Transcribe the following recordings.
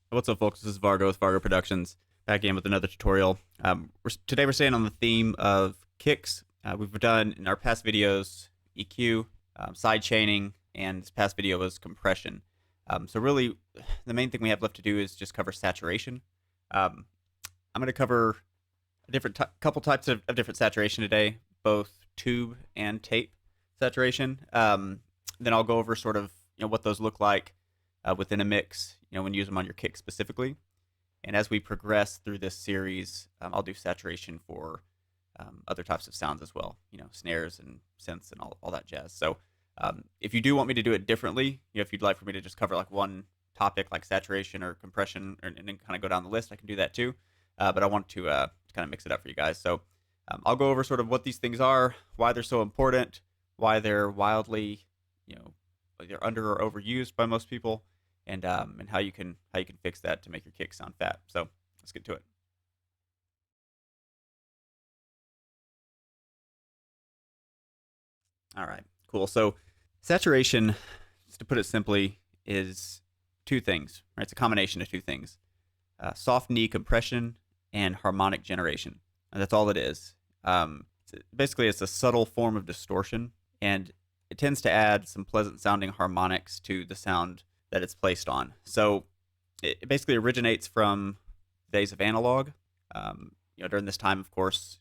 What's up, folks? This is Vargo with Vargo Productions, back again with another tutorial. Today we're staying on the theme of kicks. We've done in our past videos EQ, side chaining, and this past video was compression. So really, the main thing we have left to do is just cover saturation. I'm going to cover a couple types of different saturation today, both tube and tape saturation. Then I'll go over sort of what those look like within a mix, when you use them on your kick specifically. And as we progress through this series, I'll do saturation for other types of sounds as well, snares and synths and all that jazz. So if you do want me to do it differently, if you'd like for me to just cover like one topic like saturation or compression and then kind of go down the list, I can do that too. But I want to kind of mix it up for you guys. So I'll go over sort of what these things are, why they're so important, why they're wildly, they're under or overused by most people, and how you can fix that to make your kick sound fat. So let's get to it. All right, cool. So saturation, just to put it simply, is two things. Right? It's a combination of two things: soft knee compression and harmonic generation. And that's all it is. Basically, it's a subtle form of distortion, and it tends to add some pleasant sounding harmonics to the sound that it's placed on. So it basically originates from days of analog. During this time, of course,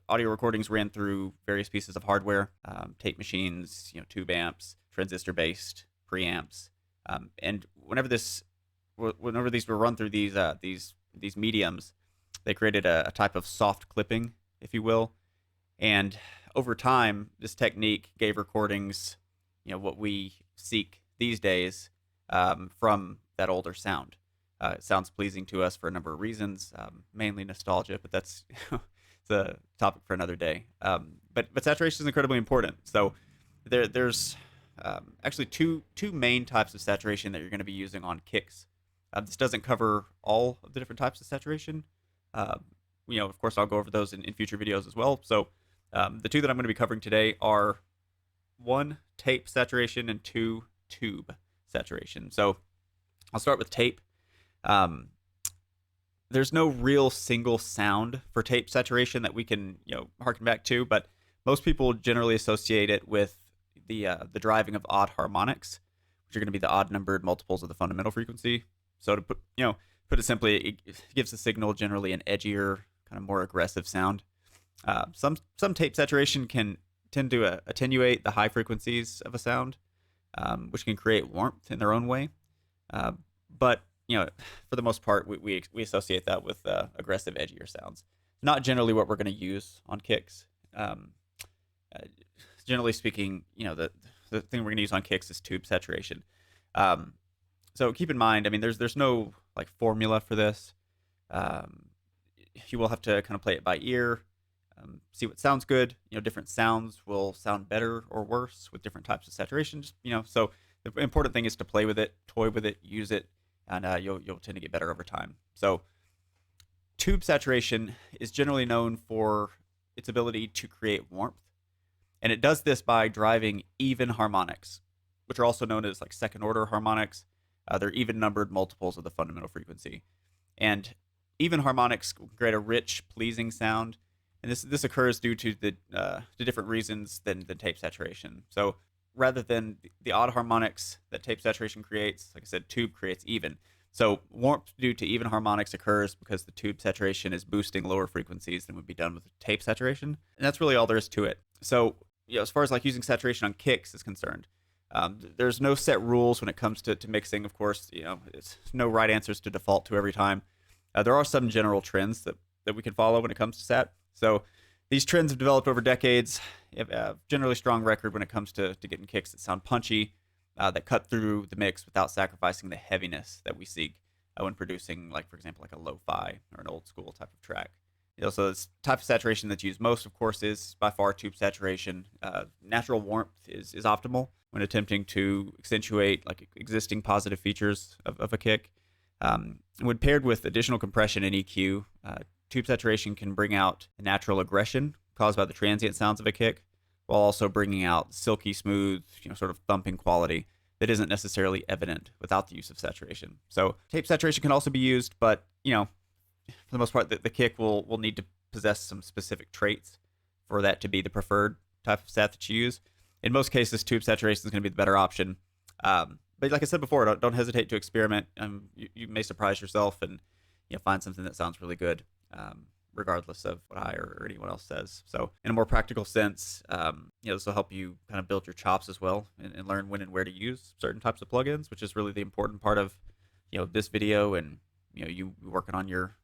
audio recordings ran through various pieces of hardware, tape machines, tube amps, transistor-based preamps, and whenever these were run through these mediums, they created a type of soft clipping, if you will, and over time, this technique gave recordings, what we seek these days from that older sound. It sounds pleasing to us for a number of reasons, mainly nostalgia, but that's it's a topic for another day. But saturation is incredibly important. So there's actually two main types of saturation that you're going to be using on kicks. This doesn't cover all of the different types of saturation. Of course, I'll go over those in future videos as well. So the two that I'm going to be covering today are one, tape saturation, and two, tube saturation. So I'll start with tape. There's no real single sound for tape saturation that we can, harken back to, but most people generally associate it with the driving of odd harmonics, which are going to be the odd numbered multiples of the fundamental frequency. So to put it simply, it gives the signal generally an edgier, kind of more aggressive sound. Some tape saturation can tend to attenuate the high frequencies of a sound, which can create warmth in their own way. But for the most part, we associate that with aggressive, edgier sounds. Not generally what we're going to use on kicks. Generally speaking, the thing we're going to use on kicks is tube saturation. So keep in mind, there's no like formula for this. You will have to kind of play it by ear. See what sounds good. Different sounds will sound better or worse with different types of saturation. So the important thing is to play with it, toy with it, use it, and you'll tend to get better over time. So tube saturation is generally known for its ability to create warmth, and it does this by driving even harmonics, which are also known as like second order harmonics. They're even numbered multiples of the fundamental frequency, and even harmonics create a rich, pleasing sound. And this occurs due to the different reasons than tape saturation. So rather than the odd harmonics that tape saturation creates, like I said, tube creates even. So warmth due to even harmonics occurs because the tube saturation is boosting lower frequencies than would be done with tape saturation. And that's really all there is to it. So as far as like using saturation on kicks is concerned, there's no set rules when it comes to mixing. Of course, it's no right answers to default to every time. There are some general trends that we can follow when it comes to sat. So these trends have developed over decades. You have a generally strong record when it comes to getting kicks that sound punchy, that cut through the mix without sacrificing the heaviness that we seek when producing, like, for example, like a lo-fi or an old school type of track. So this type of saturation that's used most, of course, is by far tube saturation. Natural warmth is optimal when attempting to accentuate like existing positive features of a kick. When paired with additional compression and EQ, tube saturation can bring out the natural aggression caused by the transient sounds of a kick, while also bringing out silky smooth, sort of thumping quality that isn't necessarily evident without the use of saturation. So tape saturation can also be used, but for the most part, the kick will need to possess some specific traits for that to be the preferred type of sat that you use. In most cases, tube saturation is going to be the better option. But like I said before, don't hesitate to experiment. You may surprise yourself and find something that sounds really good, regardless of what I or anyone else says. So in a more practical sense, this will help you kind of build your chops as well and learn when and where to use certain types of plugins, which is really the important part of this video and you working on your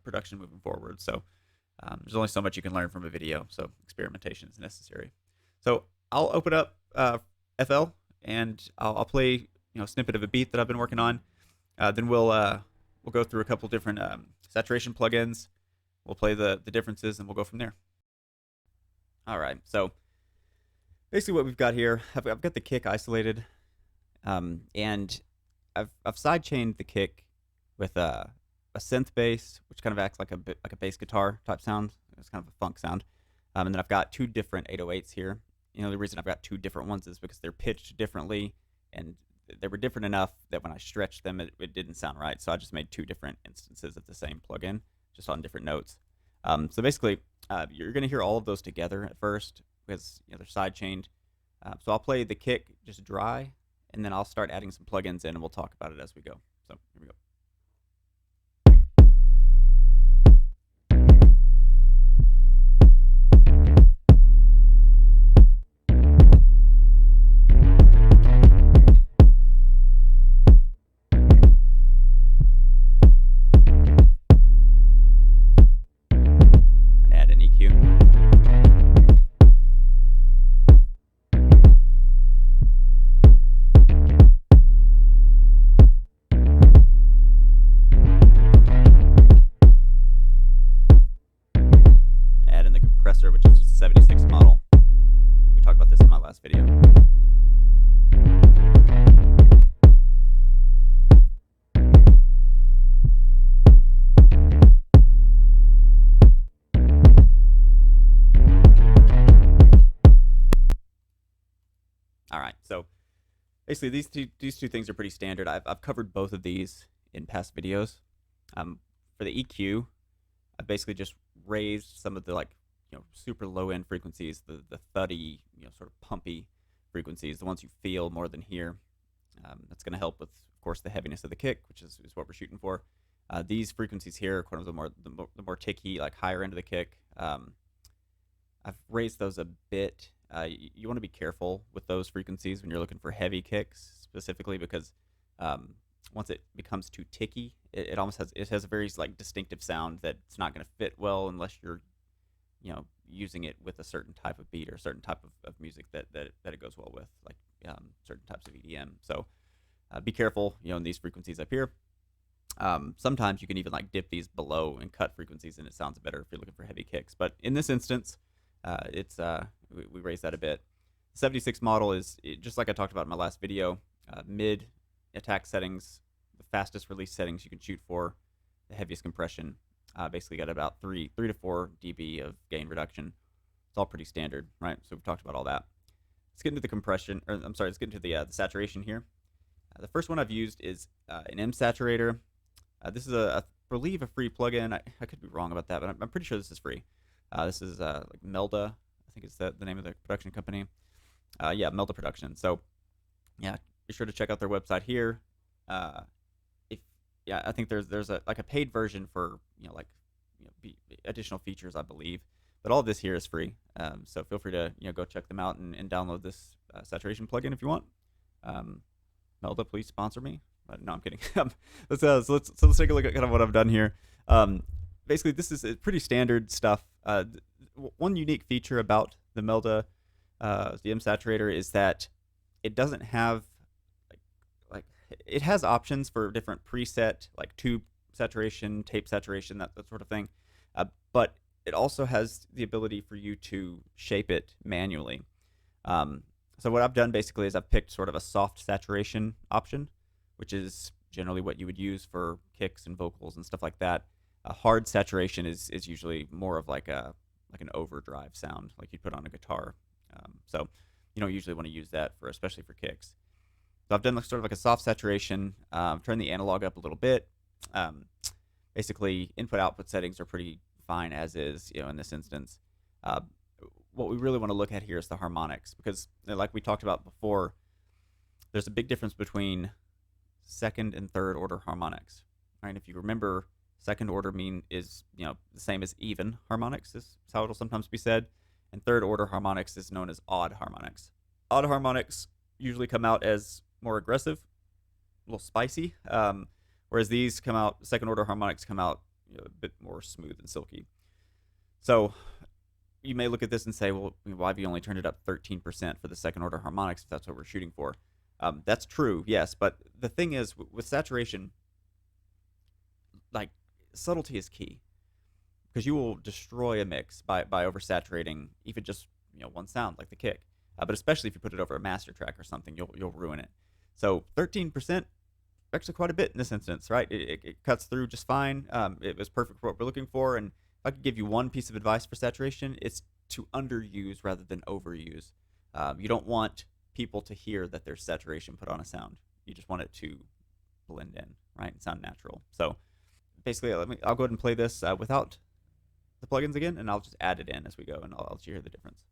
production moving forward. So there's only so much you can learn from a video, so experimentation is necessary. So I'll open up FL and I'll play a snippet of a beat that I've been working on. Then we'll go through a couple different saturation plugins. We'll play the differences and we'll go from there. All right, so basically what we've got here, I've got the kick isolated, and I've sidechained the kick with a synth bass, which kind of acts like a bass guitar type sound. It's kind of a funk sound. And then I've got two different 808s here. The reason I've got two different ones is because they're pitched differently, and they were different enough that when I stretched them, it didn't sound right. So I just made two different instances of the same plugin, just on different notes. So basically, you're going to hear all of those together at first because they're sidechained. So I'll play the kick just dry, and then I'll start adding some plugins in, and we'll talk about it as we go. So here we go. Which is just a 76 model. We talked about this in my last video. All right, so basically these two things are pretty standard. I've covered both of these in past videos. For the EQ, I've basically just raised some of the super low end frequencies, the thuddy, sort of pumpy frequencies, the ones you feel more than hear. That's going to help with, of course, the heaviness of the kick, which is what we're shooting for. These frequencies here are kind of the more ticky, like higher end of the kick. I've raised those a bit. You want to be careful with those frequencies when you're looking for heavy kicks, specifically because once it becomes too ticky, it almost has a very distinctive sound that's not going to fit well unless you're using it with a certain type of beat or a certain type of music that it goes well with, like certain types of EDM. So be careful, in these frequencies up here. Sometimes you can even dip these below and cut frequencies, and it sounds better if you're looking for heavy kicks. But in this instance, we raised that a bit. 76 model is just like I talked about in my last video. Mid attack settings, the fastest release settings you can shoot for, the heaviest compression. Basically got about 3 to 4 dB of gain reduction. It's all pretty standard, right? So we've talked about all that. Let's get into the compression, or I'm sorry, let's get into the saturation here. The first one I've used is an M saturator. This is I believe a free plugin. I could be wrong about that, but I'm pretty sure this is free. This is Melda, I think it's the name of the production company. Yeah, Melda Production. So yeah, be sure to check out their website here. Yeah, I think there's a paid version for additional features, I believe, but all of this here is free. So feel free to go check them out and download this saturation plugin if you want. Melda, please sponsor me. No, I'm kidding. Let's take a look at kind of what I've done here. Basically, this is pretty standard stuff. One unique feature about the Melda the M saturator is that it doesn't have it has options for different preset, like tube saturation, tape saturation, that sort of thing. But it also has the ability for you to shape it manually. So what I've done basically is I've picked sort of a soft saturation option, which is generally what you would use for kicks and vocals and stuff like that. A hard saturation is usually more of like an overdrive sound, like you'd put on a guitar. So you don't usually want to use that especially for kicks. So I've done sort of like a soft saturation, turn the analog up a little bit. Um, Basically, input output settings are pretty fine as is, in this instance. Uh, what we really want to look at here is the harmonics, because like we talked about before, there's a big difference between second and third order harmonics. Right? If you remember, second order is the same as even harmonics, is how it'll sometimes be said, and third order harmonics is known as odd harmonics. Odd harmonics usually come out as more aggressive, a little spicy, whereas these come out, second order harmonics come out a bit more smooth and silky. So you may look at this and say, well, why have you only turned it up 13% for the second order harmonics if that's what we're shooting for? That's true, yes, but the thing is, with saturation, like, subtlety is key, because you will destroy a mix by oversaturating even just one sound like the kick. But especially if you put it over a master track or something, you'll ruin it. So 13%, actually quite a bit in this instance, right? It cuts through just fine. It was perfect for what we're looking for. And if I could give you one piece of advice for saturation, it's to underuse rather than overuse. You don't want people to hear that there's saturation put on a sound. You just want it to blend in, right, and sound natural. So basically, I'll go ahead and play this without the plugins again, and I'll just add it in as we go, and I'll let you hear the difference.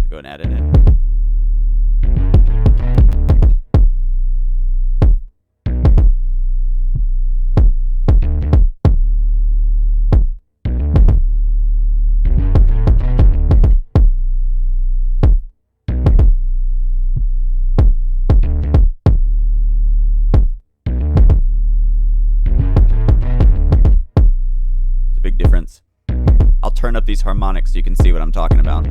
Go and add it in. It's a big difference. I'll turn up these harmonics so you can see what I'm talking about.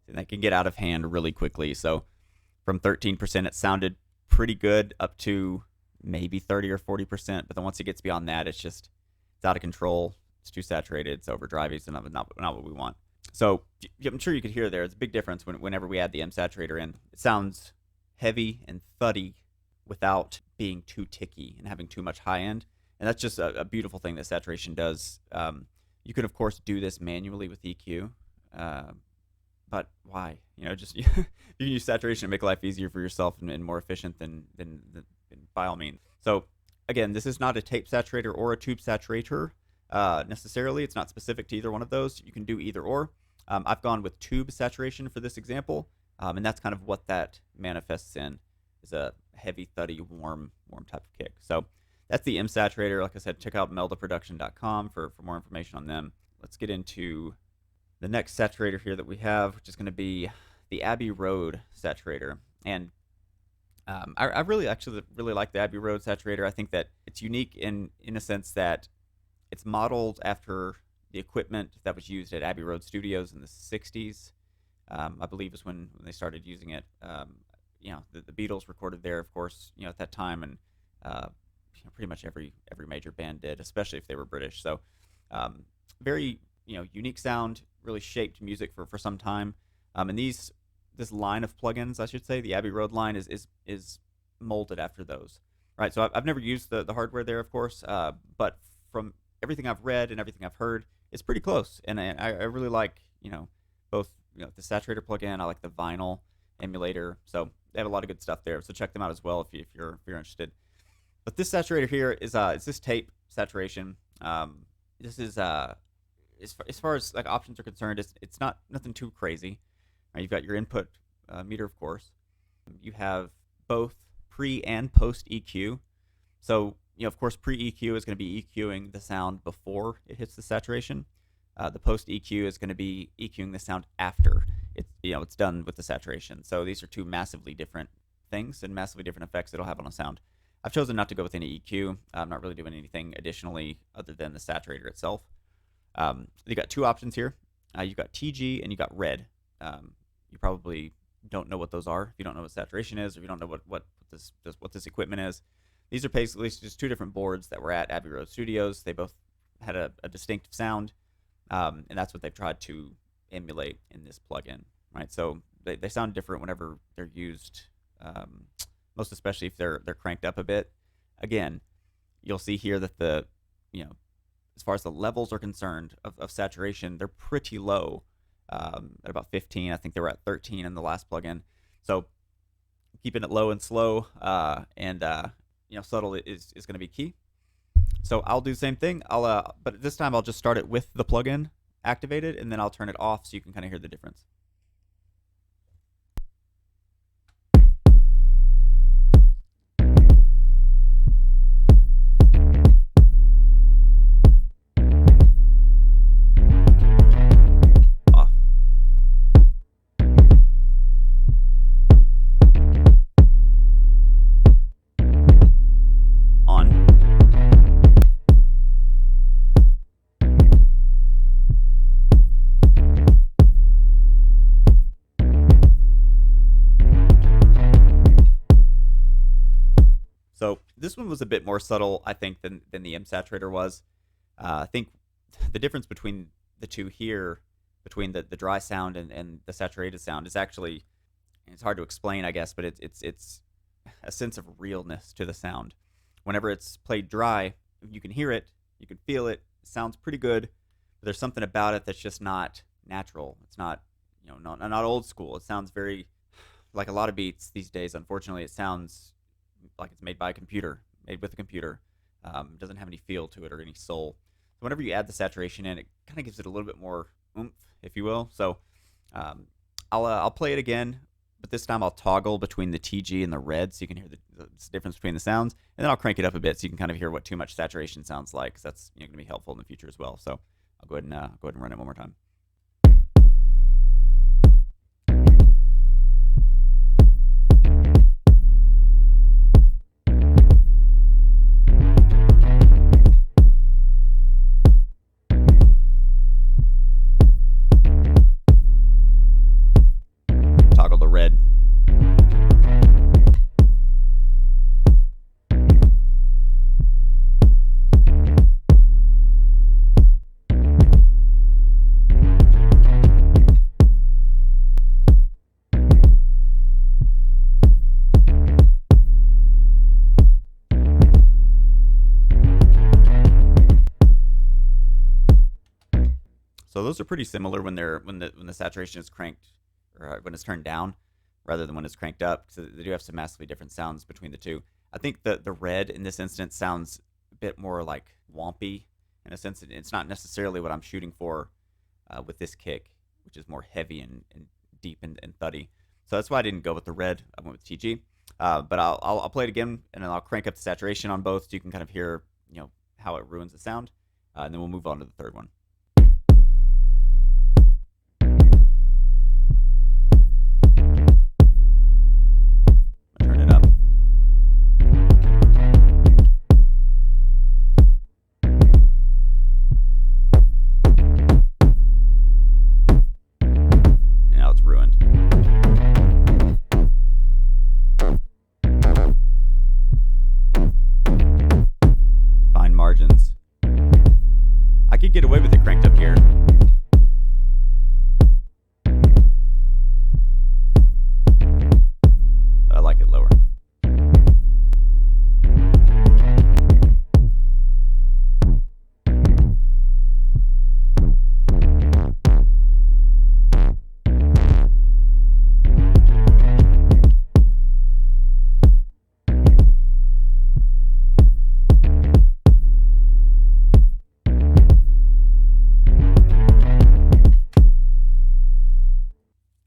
That can get out of hand really quickly. So from 13%, it sounded pretty good up to maybe 30 or 40%. But then once it gets beyond that, it's out of control. It's too saturated. It's overdrivey. It's not what we want. So I'm sure you could hear there. It's a big difference whenever we add the M saturator in. It sounds heavy and thuddy without being too ticky and having too much high end. And that's just a beautiful thing that saturation does. You could, of course, do this manually with EQ. But why? Just you can use saturation to make life easier for yourself and more efficient than by all means. So again, this is not a tape saturator or a tube saturator necessarily. It's not specific to either one of those. You can do either or. I've gone with tube saturation for this example, and that's kind of what that manifests in, is a heavy, thuddy, warm type of kick. So that's the M saturator. Like I said, check out meldaproduction.com for more information on them. Let's get into the next saturator here that we have, which is going to be the Abbey Road saturator. And I really like the Abbey Road saturator. I think that it's unique in a sense that it's modeled after the equipment that was used at Abbey Road Studios in the 60s. I believe is when they started using it. The Beatles recorded there, of course, at that time, and pretty much every major band did, especially if they were British. So very unique sound, really shaped music for some time. And this line of plugins, I should say, the Abbey Road line is molded after those. Right. So I've never used the hardware there, of course, but from everything I've read and everything I've heard, it's pretty close. And I really like both the saturator plugin. I like the vinyl emulator. So they have a lot of good stuff there. So check them out as well if you're interested. But this saturator here is this tape saturation. This is as far as like options are concerned, it's not nothing too crazy. Right? You've got your input meter, of course. You have both pre and post EQ. So of course, pre EQ is going to be EQing the sound before it hits the saturation. The post EQ is going to be EQing the sound after it's done with the saturation. So these are two massively different things and massively different effects it'll have on a sound. I've chosen not to go with any EQ. I'm not really doing anything additionally other than the saturator itself. You got two options here. You've got TG and you got red. you probably don't know what those are. If you don't know what saturation is, or if you don't know what this equipment is, these are basically just two different boards that were at Abbey Road Studios. They both had a distinctive sound, and that's what they've tried to emulate in this plugin, right? So they sound different whenever they're used, most especially if they're cranked up a bit. Again, you'll see here that as far as the levels are concerned of saturation, they're pretty low, at about 15. I think they were at 13 in the last plugin. So keeping it low and slow, and subtle is going to be key. So I'll do the same thing. But this time I'll just start it with the plugin activated, and then I'll turn it off so you can kind of hear the difference. So this one was a bit more subtle, I think, than the M Saturator was. I think the difference between the two here, between the dry sound and the saturated sound, is actually, it's hard to explain, I guess, but it's a sense of realness to the sound. Whenever it's played dry, you can hear it, you can feel it, it sounds pretty good, but there's something about it that's just not natural. It's not, not old school. It sounds very, like a lot of beats these days, unfortunately, it sounds like it's made by a computer, made with a computer. It doesn't have any feel to it or any soul. So whenever you add the saturation in, it kind of gives it a little bit more oomph, if you will. So I'll play it again, but this time I'll toggle between the TG and the red so you can hear the difference between the sounds, and then I'll crank it up a bit so you can kind of hear what too much saturation sounds like, because that's going to be helpful in the future as well. So I'll go ahead and run it one more time. Toggle to red. So those are pretty similar when the saturation is cranked, or when it's turned down, rather than when it's cranked up, because they do have some massively different sounds between the two. I think the red in this instance sounds a bit more like wompy in a sense. It's not necessarily what I'm shooting for with this kick, which is more heavy and deep and thuddy. So that's why I didn't go with the red. I went with TG. But I'll play it again, and then I'll crank up the saturation on both so you can kind of hear how it ruins the sound, and then we'll move on to the third one. Turn it up. And now it's ruined. Fine margins. I could get away with it cranked up here. But I like it lower.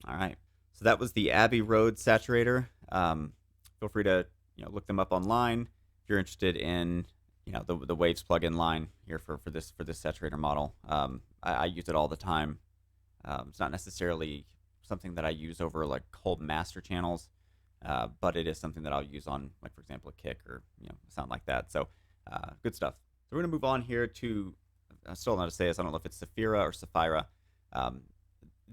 All right, so that was the Abbey Road Saturator. Feel free to look them up online if you're interested in the Waves plugin line here for this saturator model. I use it all the time. It's not necessarily something that I use over like whole master channels, but it is something that I'll use on, like, for example, a kick or a sound like that. So good stuff. So we're gonna move on here to, I still don't know how to say this. I don't know if it's Saphira or Sapphira.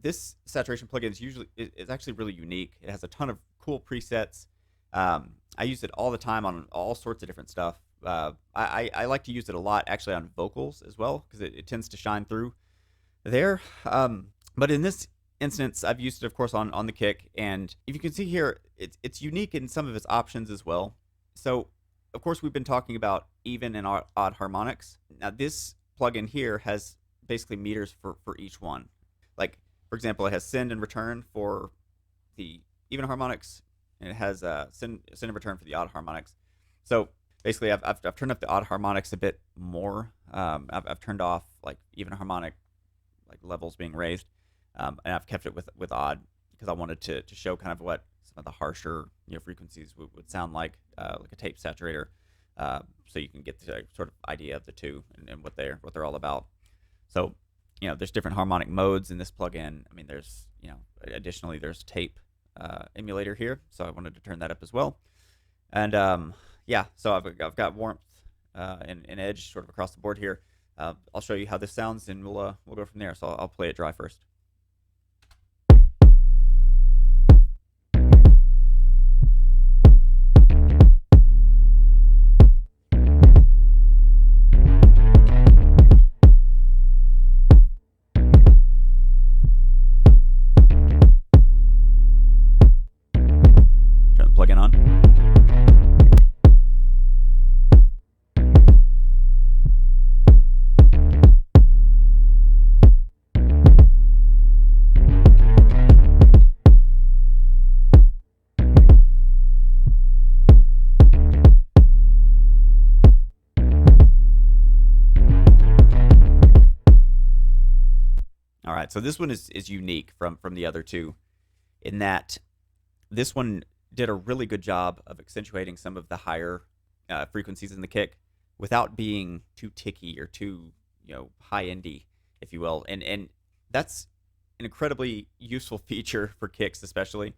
this saturation plugin is actually really unique. It has a ton of cool presets. I use it all the time on all sorts of different stuff. I like to use it a lot actually on vocals as well because it tends to shine through there. But in this instance, I've used it, of course, on the kick, and if you can see here, it's unique in some of its options as well. So, of course, we've been talking about even and odd harmonics. Now, this plugin here has basically meters for each one. Like, for example, it has send and return for the even harmonics, and it has send and return for the odd harmonics. So basically, I've turned up the odd harmonics a bit more. I've turned off like even harmonic like levels being raised, and I've kept it with odd because I wanted to show kind of what some of the harsher frequencies would sound like a tape saturator, so you can get the sort of idea of the two and what they're all about. So there's different harmonic modes in this plugin. I mean, there's additionally there's tape emulator here, so I wanted to turn that up as well. And yeah, so I've got warmth and edge sort of across the board here. I'll show you how this sounds, and we'll go from there. So I'll play it dry first. Turn the plugin on. All right, so this one is unique from the other two in that this one did a really good job of accentuating some of the higher frequencies in the kick without being too ticky or too high-endy, if you will. And that's an incredibly useful feature for kicks, especially.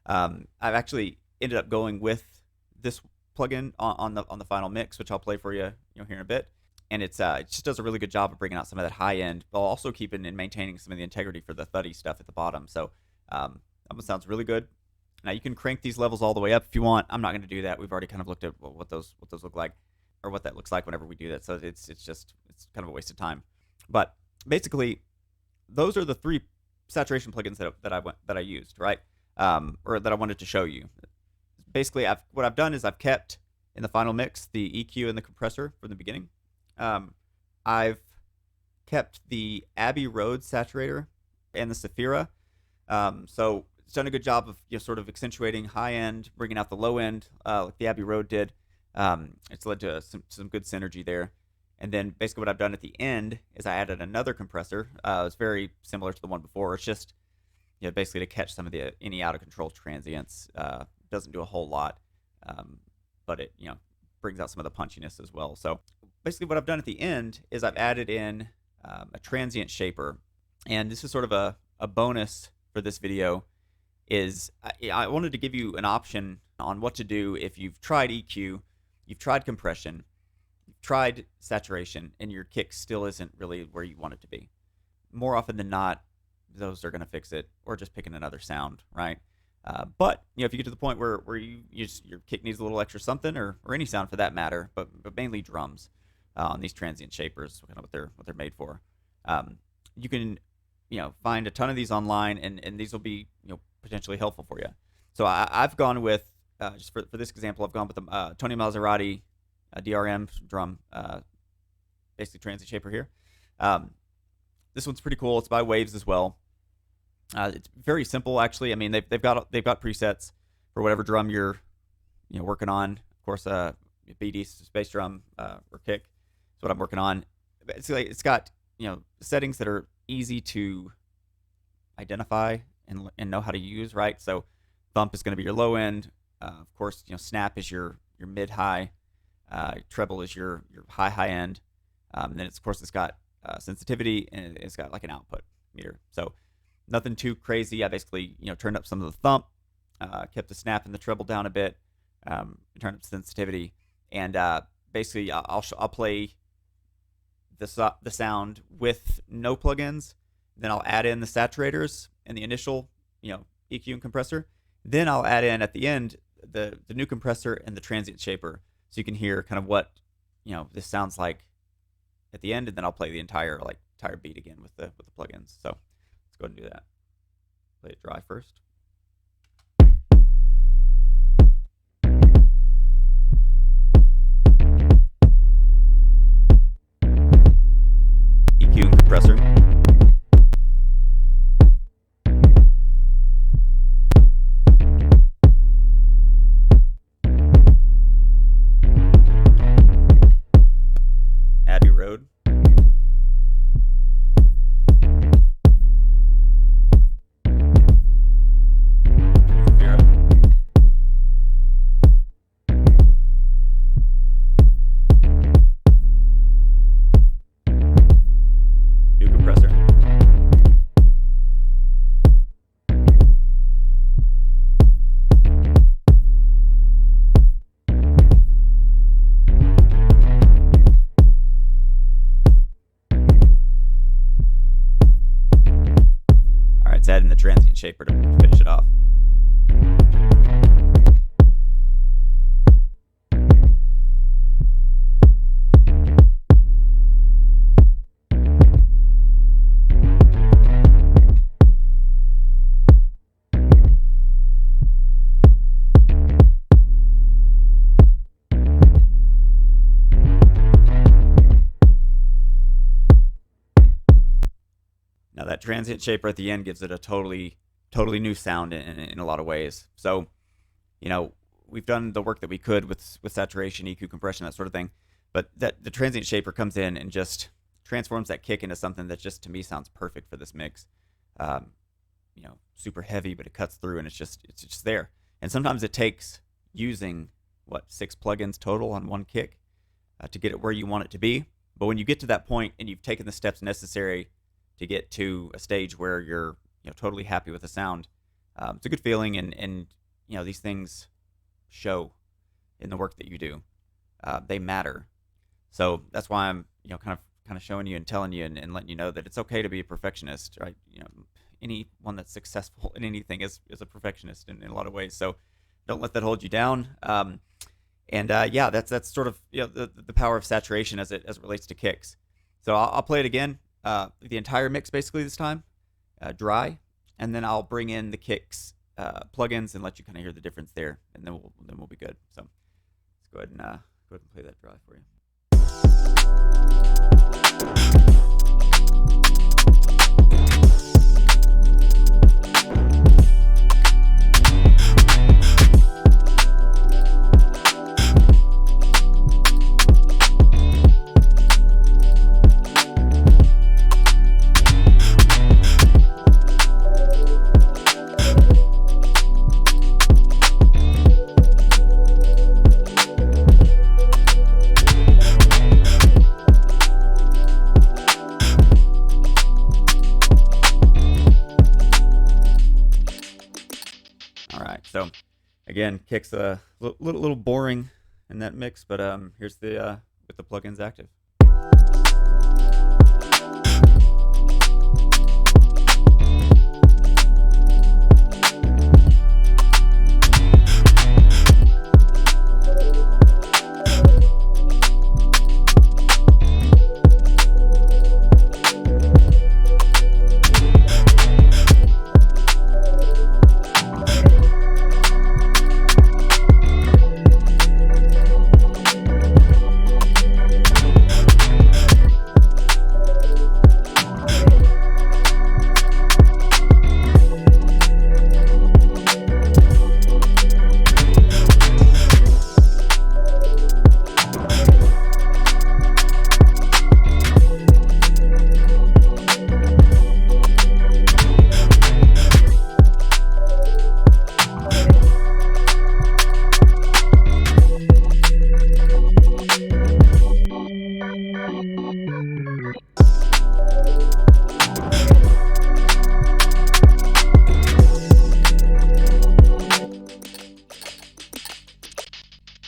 I've actually ended up going with this plugin on the final mix, which I'll play for you here in a bit. And it just does a really good job of bringing out some of that high end, while also keeping and maintaining some of the integrity for the thuddy stuff at the bottom. So that one sounds really good. Now you can crank these levels all the way up if you want. I'm not going to do that. We've already kind of looked at what those look like, or what that looks like whenever we do that. So it's kind of a waste of time. But basically, those are the three saturation plugins that I used, right? Or that I wanted to show you. Basically, what I've done is I've kept in the final mix the EQ and the compressor from the beginning. I've kept the Abbey Road saturator and the Saphira. So it's done a good job of sort of accentuating high end, bringing out the low end, like the Abbey Road did. It's led to some good synergy there. And then basically what I've done at the end is I added another compressor. It's very similar to the one before. It's just basically to catch some of any out of control transients. Doesn't do a whole lot, but it brings out some of the punchiness as well. So basically what I've done at the end is I've added in a transient shaper, and this is sort of a bonus for this video. Is I wanted to give you an option on what to do if you've tried EQ, you've tried compression, you've tried saturation, and your kick still isn't really where you want it to be. More often than not, those are going to fix it, or just picking another sound, right? But if you get to the point where your kick needs a little extra something, or any sound for that matter, but mainly drums on these transient shapers, kind of what they're made for. You can find a ton of these online, and these will be potentially helpful for you. So I've gone with just for this example, I've gone with the Tony Maserati DRM drum, basically transient shaper here. This one's pretty cool. It's by Waves as well. It's very simple, actually. I mean, they've got presets for whatever drum you're working on. Of course, BD bass drum or kick is what I'm working on. It's got settings that are easy to identify and know how to use, right? So thump is going to be your low end. Of course, snap is your mid high. Treble is your high end. And then of course it's got sensitivity, and it's got like an output meter. So nothing too crazy. I basically turned up some of the thump, kept the snap and the treble down a bit, turned up sensitivity, and basically I'll play the sound with no plugins, Then I'll add in the saturators and the initial, EQ and compressor. Then I'll add in at the end the new compressor and the transient shaper, so you can hear kind of what this sounds like at the end, and then I'll play the entire beat again with the plugins. So let's go ahead and do that. Play it dry first. EQ and compressor. Abbey Road. New compressor. Let's add in the transient shaper to finish it off. Now that transient shaper at the end gives it a totally new sound in a lot of ways. So, we've done the work that we could with saturation, EQ, compression, that sort of thing. But that the transient shaper comes in and just transforms that kick into something that just, to me, sounds perfect for this mix. Super heavy, but it cuts through, and it's just there. And sometimes it takes using 6 plugins total on one kick to get it where you want it to be. But when you get to that point and you've taken the steps necessary to get to a stage where you're totally happy with the sound, it's a good feeling, and these things show in the work that you do. They matter. So that's why I'm kind of showing you and telling you and letting you know that it's okay to be a perfectionist, right? Anyone that's successful in anything is a perfectionist in a lot of ways. So don't let that hold you down. That's sort of the power of saturation as it relates to kicks. So I'll play it again, the entire mix basically this time, dry, and then I'll bring in the kicks plugins and let you kind of hear the difference there, and then we'll be good. So let's go ahead and play that dry for you. So again, kicks a little boring in that mix, but here's the with the plugins active.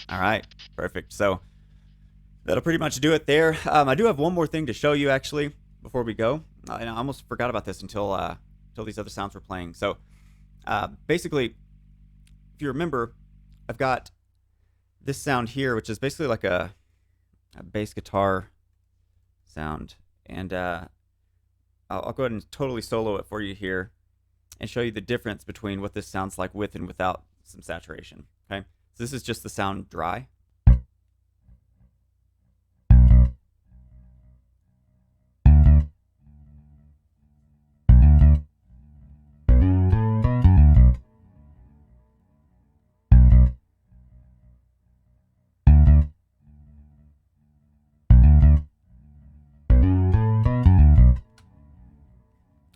All right, perfect. So that'll pretty much do it there. I do have one more thing to show you actually before we go. and I almost forgot about this until these other sounds were playing. So basically, if you remember, I've got this sound here, which is basically like a bass guitar sound, and I'll go ahead and totally solo it for you here and show you the difference between what this sounds like with and without some saturation. Okay, so this is just the sound dry.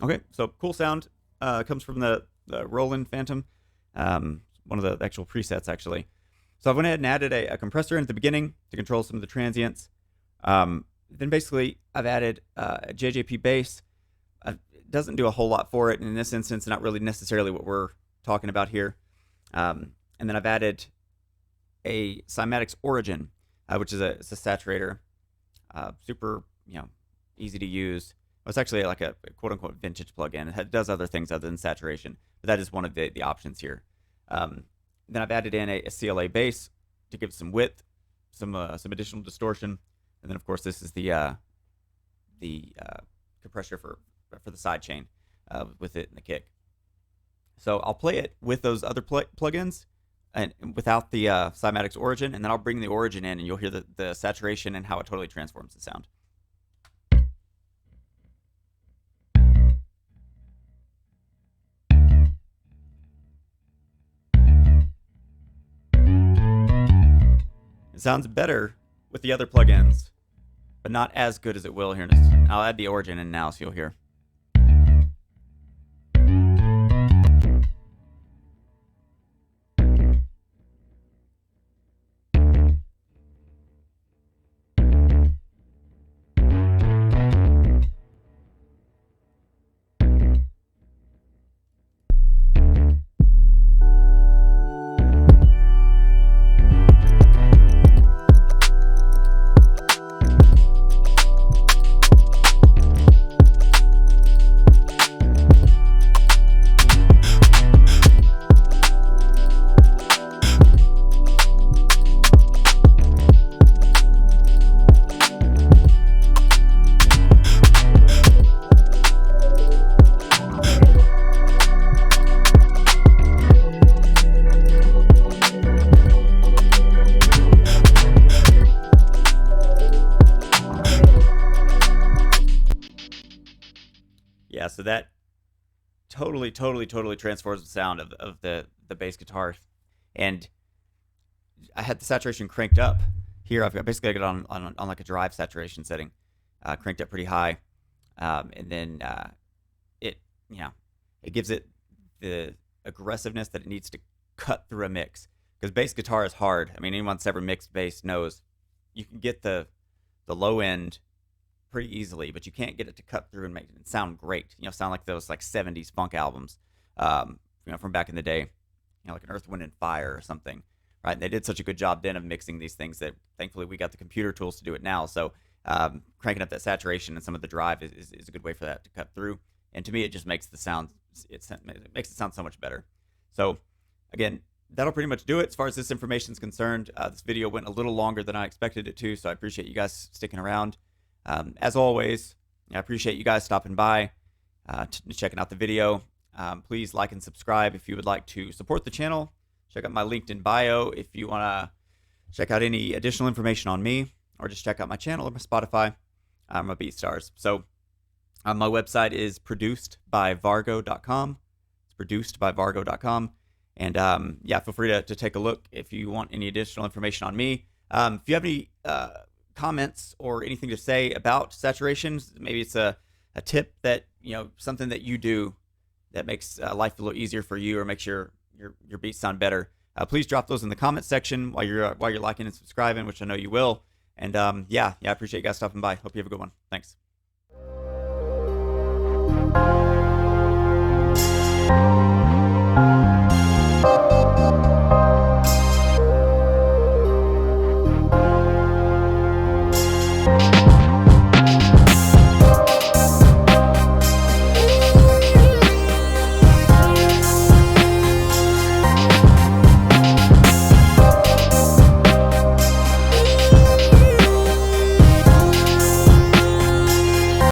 Okay, so cool sound comes from the Roland Phantom, one of the actual presets actually. So I went ahead and added a compressor in at the beginning to control some of the transients. Then basically I've added a JJP bass. It doesn't do a whole lot for it, and in this instance, not really necessarily what we're talking about here. And then I've added a Cymatics Origin, which is it's a saturator, super easy to use. It's actually like a quote-unquote vintage plugin. It does other things other than saturation, but that is one of the options here. Then I've added in a CLA bass to give some width, some additional distortion, and then of course this is the compressor for the sidechain with it and the kick. So I'll play it with those other plugins and without the Cymatics Origin, and then I'll bring the Origin in, and you'll hear the saturation and how it totally transforms the sound. It sounds better with the other plugins, but not as good as it will here in a second. I'll add the Origin in now so you'll hear. Yeah, so that totally transforms the sound of the bass guitar. And I had the saturation cranked up. Here I've got basically got it on like a drive saturation setting, cranked up pretty high, and then it gives it the aggressiveness that it needs to cut through a mix, because bass guitar is hard. I mean, anyone that's ever mixed bass knows you can get the low end pretty easily, but you can't get it to cut through and make it sound great. Sound like those like 70s funk albums, from back in the day, like an Earth, Wind and Fire or something, right? And they did such a good job then of mixing these things that thankfully we got the computer tools to do it now. So cranking up that saturation and some of the drive is a good way for that to cut through. And to me, it just makes the sound, it makes it sound so much better. So again, that'll pretty much do it as far as this information is concerned. This video went a little longer than I expected it to, so I appreciate you guys sticking around. As always, I appreciate you guys stopping by, checking out the video. Please like and subscribe if you would like to support the channel. Check out my LinkedIn bio if you want to check out any additional information on me, or just check out my channel or my Spotify, my BeatStars. So my website is producedbyvargo.com. It's producedbyvargo.com. And yeah, feel free to take a look if you want any additional information on me. If you have any comments or anything to say about saturations, maybe it's a tip that something that you do that makes life a little easier for you, or makes your beats sound better, please drop those in the comment section while you're liking and subscribing, which I know you will. And yeah, I appreciate you guys stopping by. Hope you have a good one. Thanks.